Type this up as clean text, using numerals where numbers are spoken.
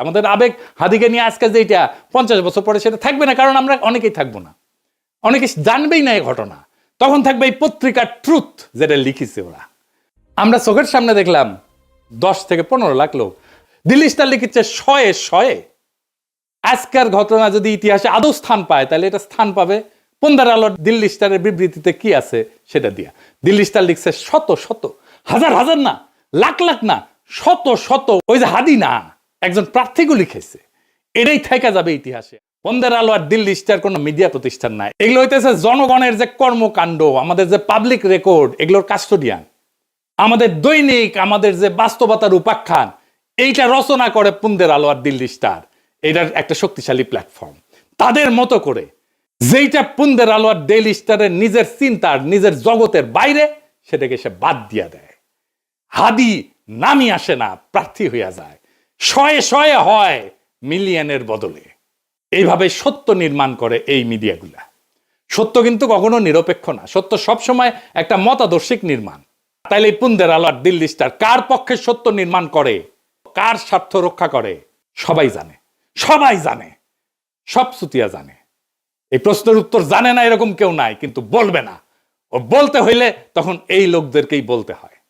আমাদের আবেগ হাদিকে নিয়ে আজকে যেটা 50 বছর পরে সেটা থাকবে না, কারণ আমরা অনেকেই থাকবো না, অনেকে জানবেই না এই ঘটনা। তখন থাকবে এই পত্রিকার ট্রুথ যেটা লিখেছে ওরা। আমরা চোখের সামনে দেখলাম 10 থেকে 15 লাখ লোক, দিল্লি স্টার লিখেছে শয়ে শয়ে। আজকের ঘটনা যদি ইতিহাসে আদৌ স্থান পায় তাহলে এটা স্থান পাবে পন্দার আলোর দিল্লি স্টারের বিবৃতিতে কি আছে সেটা দিয়া। দিল্লি স্টার লিখছে শত শত, হাজার হাজার না, লাখ লাখ না, শত শত, ওই যে হাদি না, একজন প্রার্থীকে লিখেছে। এটাই থেকে যাবে ইতিহাসে। পন্দার আলো আর দিল্লি স্টার কোনো মিডিয়া প্রতিষ্ঠান নাই, এগুলো হইতেছে জনগণের যে কর্মকাণ্ড, আমাদের যে পাবলিক রেকর্ড, এগুলোর কাস্টোডিয়ান। আমাদের দৈনিক, আমাদের যে বাস্তবতার উপাখ্যান, এইটা রচনা করে পন্দার আলো আর দিল্লি স্টার। এটার একটা শক্তিশালী প্ল্যাটফর্ম। তাদের মতো করে যেইটা পন্দার আলো আর ডেইলি স্টারের নিজের চিন্তার, নিজের জগতের বাইরে, সেটাকে সে বাদ দিয়া দেয়। হাদি নামি আসে না, প্রার্থী হইয়া যায়। শয়ে শয়ে হয় মিলিয়নের বদলে। এইভাবে সত্য নির্মাণ করে এই মিডিয়াগুলা। সত্য কিন্তু কখনো নিরপেক্ষ না, সত্য সবসময় একটা মতাদর্শিক নির্মাণ। তাইলে পন্দার আলো আর দিল্লি স্টার কার পক্ষে সত্য নির্মাণ করে, কার স্বার্থ রক্ষা করে, সবাই জানে, সবাই জানে, সব সুতিয়া জানে। এই প্রশ্নের উত্তর জানে না এরকম কেউ নাই, কিন্তু বলবে না। ও বলতে হইলে তখন এই লোকদেরকেই বলতে হয়।